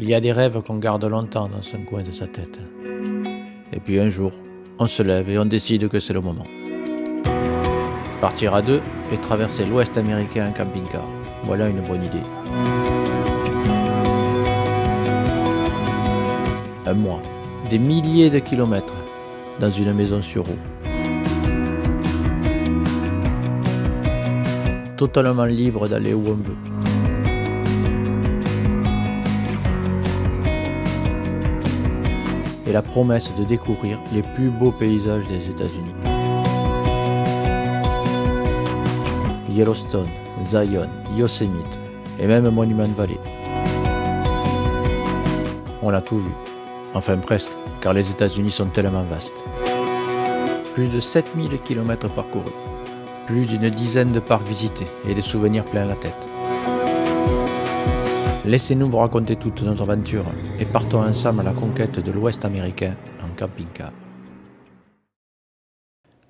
Il y a des rêves qu'on garde longtemps dans un coin de sa tête. Et puis un jour, on se lève et on décide que c'est le moment. Partir à deux et traverser l'Ouest américain en camping-car. Voilà une bonne idée. Un mois, des milliers de kilomètres, dans une maison sur eau. Totalement libre d'aller où on veut. Et la promesse de découvrir les plus beaux paysages des États-Unis. Yellowstone, Zion, Yosemite et même Monument Valley. On a tout vu. Enfin presque, car les États-Unis sont tellement vastes. Plus de 7000 km parcourus. Plus d'une dizaine de parcs visités et des souvenirs plein la tête. Laissez-nous vous raconter toute notre aventure et partons ensemble à la conquête de l'Ouest américain en camping-car.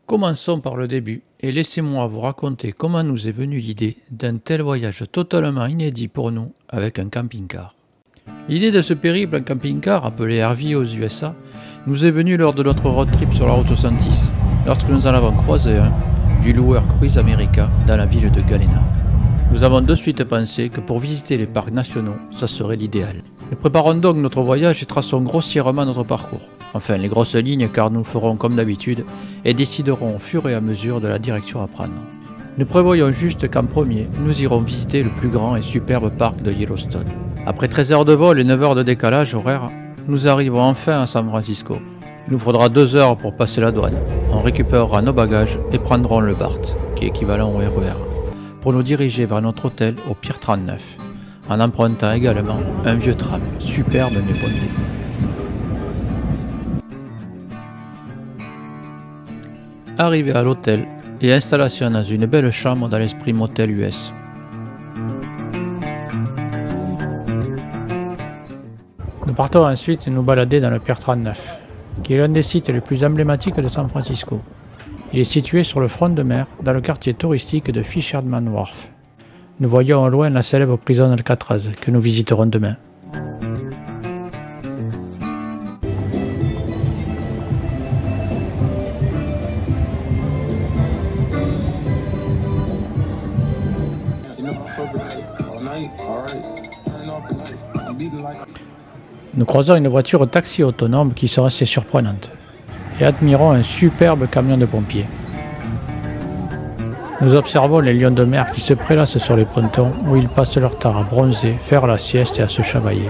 Commençons par le début et laissez-moi vous raconter comment nous est venue l'idée d'un tel voyage totalement inédit pour nous avec un camping-car. L'idée de ce périple en camping-car, appelé RV aux USA, nous est venue lors de notre road trip sur la route 66, lorsque nous en avons croisé un du loueur Cruise America dans la ville de Galena. Nous avons de suite pensé que pour visiter les parcs nationaux, ça serait l'idéal. Nous préparons donc notre voyage et traçons grossièrement notre parcours. Enfin, les grosses lignes car nous ferons comme d'habitude et déciderons au fur et à mesure de la direction à prendre. Nous prévoyons juste qu'en premier, nous irons visiter le plus grand et superbe parc de Yellowstone. Après 13 heures de vol et 9 heures de décalage horaire, nous arrivons enfin à San Francisco. Il nous faudra 2 heures pour passer la douane. On récupérera nos bagages et prendrons le BART, qui est équivalent au RER, pour nous diriger vers notre hôtel au Pier 39, en empruntant également un vieux tram, superbe mais bondé. Arrivé à l'hôtel et installation dans une belle chambre dans l'esprit motel US. Nous partons ensuite nous balader dans le Pier 39, qui est l'un des sites les plus emblématiques de San Francisco. Il est situé sur le front de mer, dans le quartier touristique de Fisherman's Wharf. Nous voyons au loin la célèbre prison d'Alcatraz, que nous visiterons demain. Nous croisons une voiture taxi autonome qui sont assez surprenantes et admirons un superbe camion de pompiers. Nous observons les lions de mer qui se prélassent sur les pontons où ils passent leur temps à bronzer, faire la sieste et à se chamailler.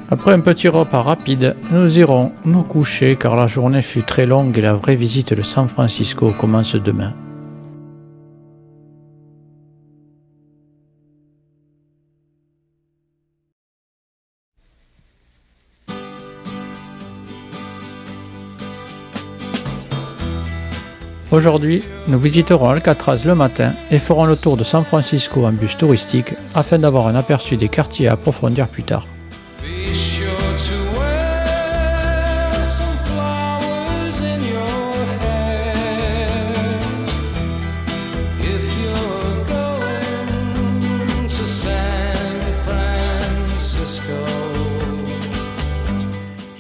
Après un petit repas rapide, nous irons nous coucher car la journée fut très longue et la vraie visite de San Francisco commence demain. Aujourd'hui, nous visiterons Alcatraz le matin et ferons le tour de San Francisco en bus touristique afin d'avoir un aperçu des quartiers à approfondir plus tard.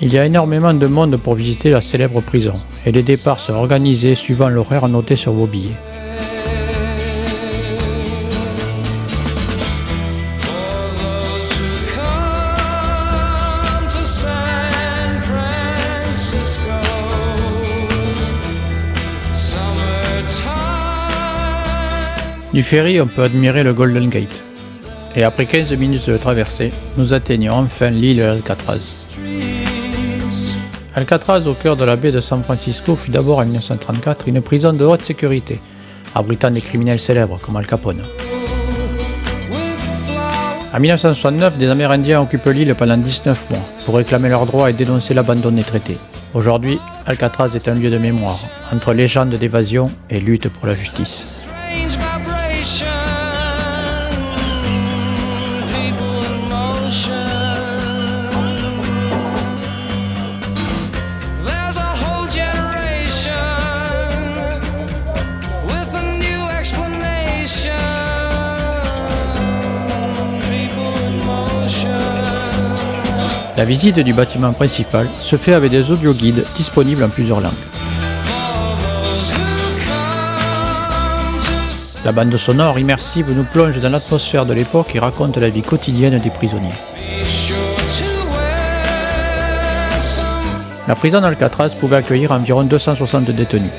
Il y a énormément de monde pour visiter la célèbre prison et les départs sont organisés suivant l'horaire noté sur vos billets. Du ferry, on peut admirer le Golden Gate. Et après 15 minutes de traversée, nous atteignons enfin l'île Alcatraz. Alcatraz, au cœur de la baie de San Francisco, fut d'abord en 1934 une prison de haute sécurité, abritant des criminels célèbres comme Al Capone. En 1969, des Amérindiens occupent l'île pendant 19 mois pour réclamer leurs droits et dénoncer l'abandon des traités. Aujourd'hui, Alcatraz est un lieu de mémoire, entre légendes d'évasion et lutte pour la justice. La visite du bâtiment principal se fait avec des audioguides disponibles en plusieurs langues. La bande sonore immersive nous plonge dans l'atmosphère de l'époque et raconte la vie quotidienne des prisonniers. La prison d'Alcatraz pouvait accueillir environ 260 détenus,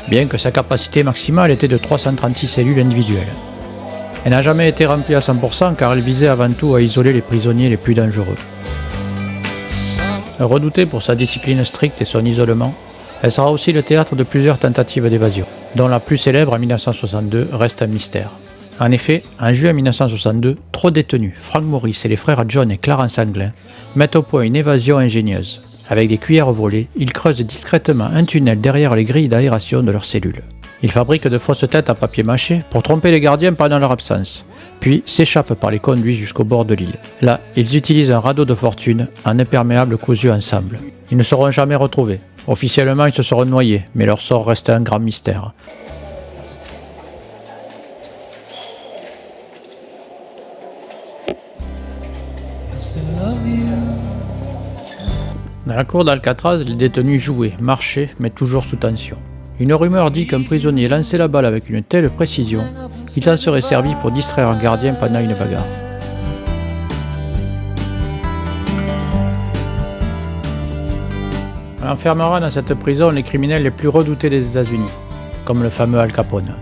bien que sa capacité maximale était de 336 cellules individuelles. Elle n'a jamais été remplie à 100% car elle visait avant tout à isoler les prisonniers les plus dangereux. Redoutée pour sa discipline stricte et son isolement, elle sera aussi le théâtre de plusieurs tentatives d'évasion, dont la plus célèbre en 1962 reste un mystère. En effet, en juin 1962, 3 détenus, Frank Morris et les frères John et Clarence Anglin, mettent au point une évasion ingénieuse. Avec des cuillères volées, ils creusent discrètement un tunnel derrière les grilles d'aération de leurs cellules. Ils fabriquent de fausses têtes à papier mâché pour tromper les gardiens pendant leur absence, puis s'échappent par les conduits jusqu'au bord de l'île. Là, ils utilisent un radeau de fortune en imperméable cousu ensemble. Ils ne seront jamais retrouvés. Officiellement, ils se seront noyés, mais leur sort reste un grand mystère. Dans la cour d'Alcatraz, les détenus jouaient, marchaient, mais toujours sous tension. Une rumeur dit qu'un prisonnier lançait la balle avec une telle précision qu'il en serait servi pour distraire un gardien pendant une bagarre. On enfermera dans cette prison les criminels les plus redoutés des États-Unis, comme le fameux Al Capone.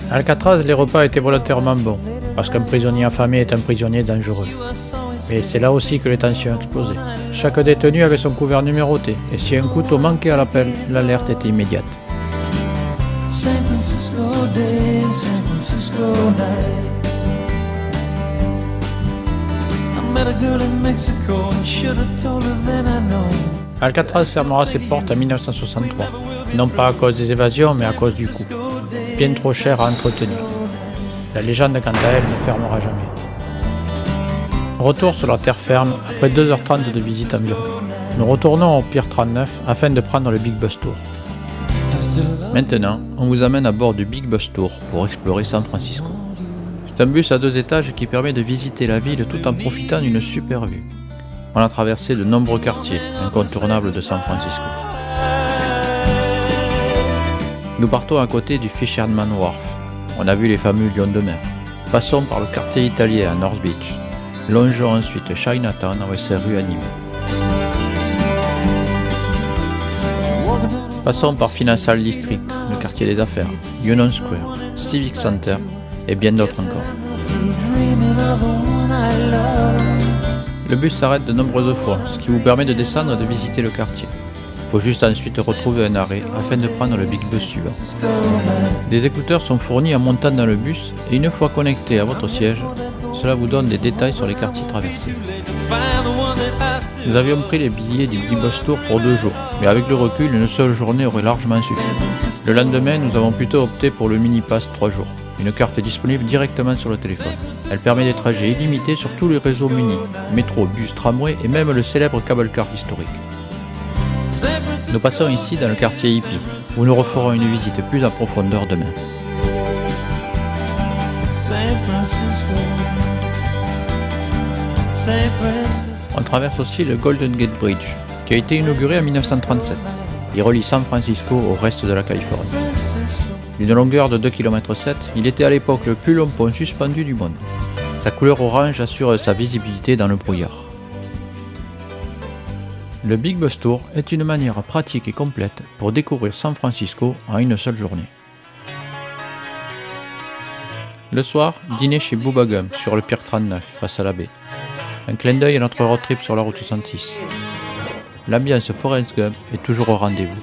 À Alcatraz, les repas étaient volontairement bons, parce qu'un prisonnier affamé est un prisonnier dangereux. Mais c'est là aussi que les tensions explosaient. Chaque détenu avait son couvert numéroté, et si un couteau manquait à l'appel, l'alerte était immédiate. Alcatraz fermera ses portes en 1963, non pas à cause des évasions, mais à cause du coût, bien trop cher à entretenir. La légende, quant à elle, ne fermera jamais. Retour sur la terre ferme après 2h30 de visite environ. Nous retournons au Pier 39 afin de prendre le Big Bus Tour. Maintenant, on vous amène à bord du Big Bus Tour pour explorer San Francisco. C'est un bus à 2 étages qui permet de visiter la ville tout en profitant d'une super vue. On a traversé de nombreux quartiers incontournables de San Francisco. Nous partons à côté du Fisherman Wharf. On a vu les fameux lions de mer. Passons par le quartier italien à North Beach. Longeons ensuite Chinatown avec ses rues animées. Passons par Financial District, le quartier des affaires, Union Square, Civic Center et bien d'autres encore. Le bus s'arrête de nombreuses fois, ce qui vous permet de descendre et de visiter le quartier. Il faut juste ensuite retrouver un arrêt afin de prendre le big bus suivant. Des écouteurs sont fournis en montant dans le bus et une fois connectés à votre siège, cela vous donne des détails sur les quartiers traversés. Nous avions pris les billets du Big Bus Tour pour 2 jours, mais avec le recul, une seule journée aurait largement suffi. Le lendemain, nous avons plutôt opté pour le Mini Pass 3 jours, une carte disponible directement sur le téléphone. Elle permet des trajets illimités sur tous les réseaux Muni, métro, bus, tramway et même le célèbre cable car historique. Nous passons ici dans le quartier hippie, où nous referons une visite plus en profondeur demain. On traverse aussi le Golden Gate Bridge, qui a été inauguré en 1937. Il relie San Francisco au reste de la Californie. D'une longueur de 2,7 km, il était à l'époque le plus long pont suspendu du monde. Sa couleur orange assure sa visibilité dans le brouillard. Le Big Bus Tour est une manière pratique et complète pour découvrir San Francisco en une seule journée. Le soir, dîner chez Bubba Gump sur le Pier 39 face à la baie. Un clin d'œil à notre road trip sur la route 66. L'ambiance Forrest Gump est toujours au rendez-vous.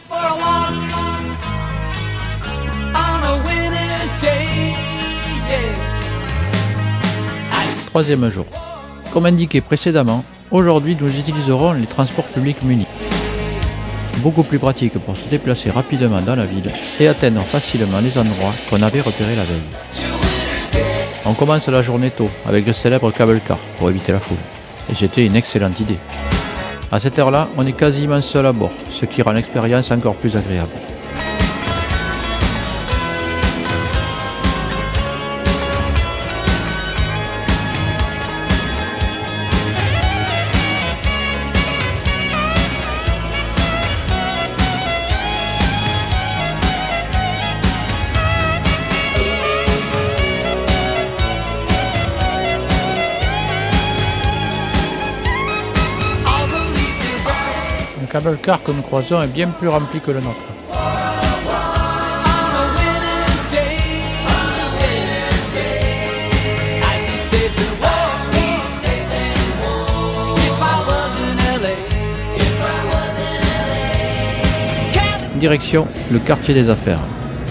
Troisième jour. Comme indiqué précédemment, aujourd'hui nous utiliserons les transports publics munis. Beaucoup plus pratique pour se déplacer rapidement dans la ville et atteindre facilement les endroits qu'on avait repérés la veille. On commence la journée tôt avec le célèbre cable car pour éviter la foule. Et c'était une excellente idée. À cette heure-là, on est quasiment seul à bord, ce qui rend l'expérience encore plus agréable. cable car que nous croisons est bien plus rempli que le nôtre. Direction le quartier des affaires.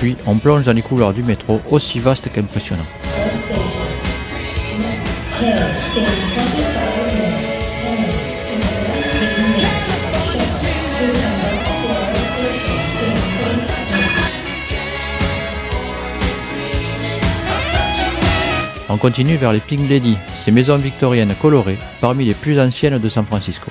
Puis on plonge dans les couloirs du métro aussi vastes qu'impressionnants. On continue vers les Pink Lady, ces maisons victoriennes colorées, parmi les plus anciennes de San Francisco.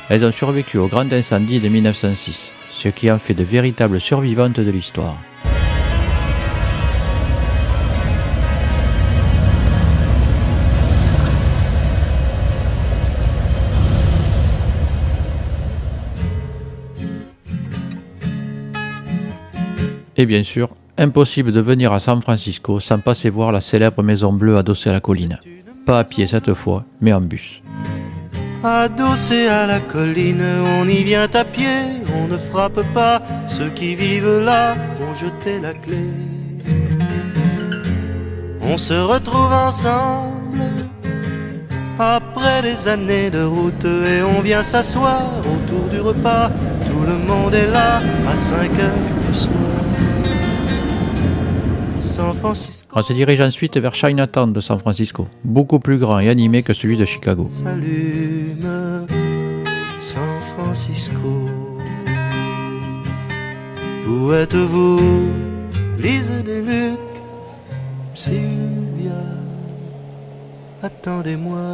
Elles ont survécu au grand incendie de 1906, ce qui en fait de véritables survivantes de l'histoire. Et bien sûr, impossible de venir à San Francisco sans passer voir la célèbre Maison Bleue adossée à la colline. Pas à pied cette fois, mais en bus. Adossé à la colline, on y vient à pied, on ne frappe pas, ceux qui vivent là ont jeté la clé. On se retrouve ensemble, après des années de route, et on vient s'asseoir autour du repas, tout le monde est là, à 5 heures du soir. San Francisco. On se dirige ensuite vers Chinatown de San Francisco, beaucoup plus grand et animé que celui de Chicago. S'allume San Francisco. Où êtes-vous, Lise des Lucs, Sylvia, attendez-moi.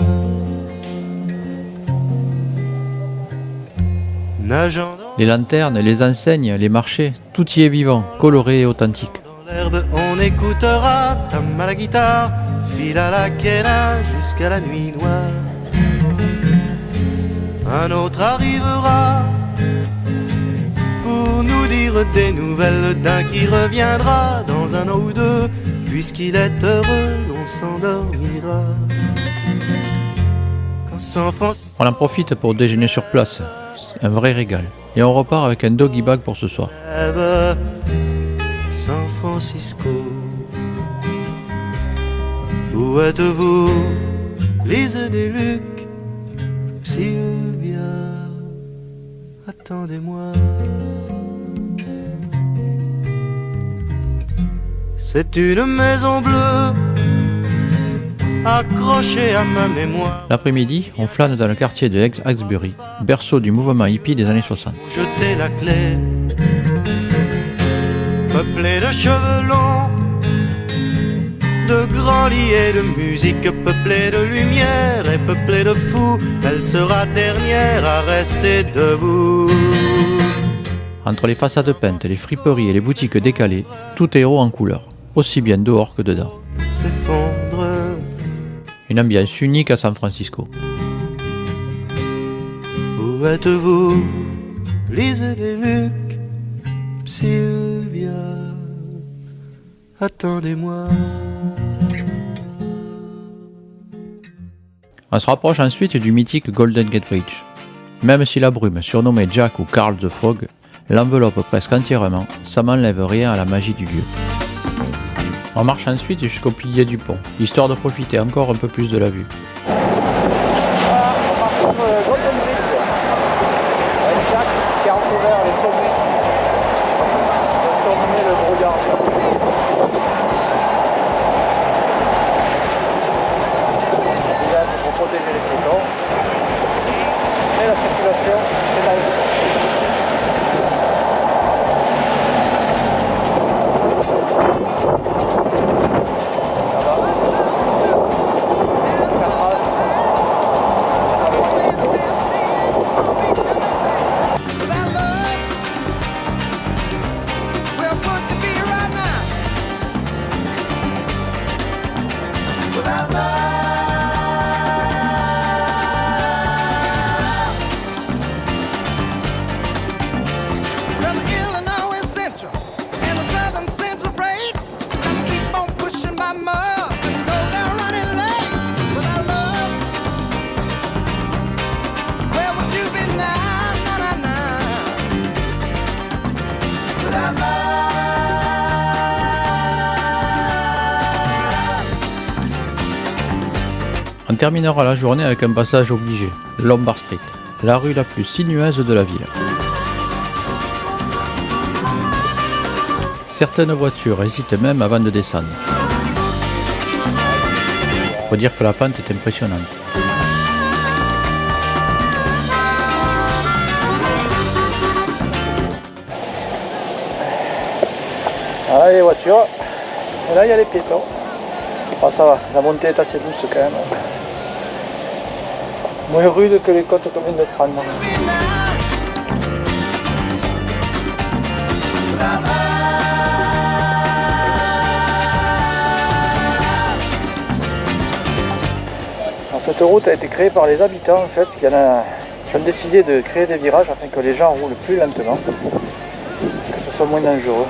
Nageant dans Les lanternes, les enseignes, les marchés, tout y est vivant, coloré et authentique. l'herbe, on écoutera Tam à la guitare, fil à la quena jusqu'à la nuit noire. Un autre arrivera pour nous dire des nouvelles d'un qui reviendra dans un an ou deux. Puisqu'il est heureux, on s'endormira. Quand San Francisco On en profite pour déjeuner sur place, un vrai régal. Et on repart avec un doggy bag pour ce soir. rêve, San Francisco. Où êtes-vous, Lise des Lucs, Sylvia, attendez-moi. C'est une maison bleue accrochée à ma mémoire. L'après-midi, on flâne dans le quartier de Hawkesbury, berceau du mouvement hippie des années 60. Jeter la clé, peuplé de cheveux longs, de grands lits et de musique, peuplé de lumière et peuplé de fous. Elle sera dernière à rester debout. Entre les façades peintes, les friperies et les boutiques décalées, tout est haut en couleur, aussi bien dehors que dedans. S'effondre, Une ambiance unique à San Francisco. où êtes-vous, Lise des Lucs, Sylvia, attendez-moi. On se rapproche ensuite du mythique Golden Gate Bridge. Même si la brume, surnommée Jack ou Carl the Frog, l'enveloppe presque entièrement, ça m'enlève rien à la magie du lieu. On marche ensuite jusqu'au pilier du pont, histoire de profiter encore un peu plus de la vue. On marche sur le Golden Bridge avec Jack qui a recouvert les sommets, surnommé le brouillard. Il est pour protéger les piétons et la circulation est dans le On terminera la journée avec un passage obligé, Lombard Street, la rue la plus sinueuse de la ville. Certaines voitures hésitent même avant de descendre. Faut dire que la pente est impressionnante. Voilà les voitures. Et là il y a les piétons. Oh, ça va, la montée est assez douce quand même. Moins rude que les côtes qu'on vient de prendre. Alors, cette route a été créée par les habitants en fait, qui ont décidé de créer des virages afin que les gens roulent plus lentement, que ce soit moins dangereux.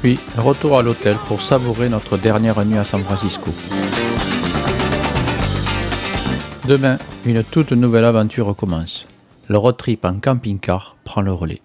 Puis, retour à l'hôtel pour savourer notre dernière nuit à San Francisco. Demain, une toute nouvelle aventure commence. Le road trip en camping-car prend le relais.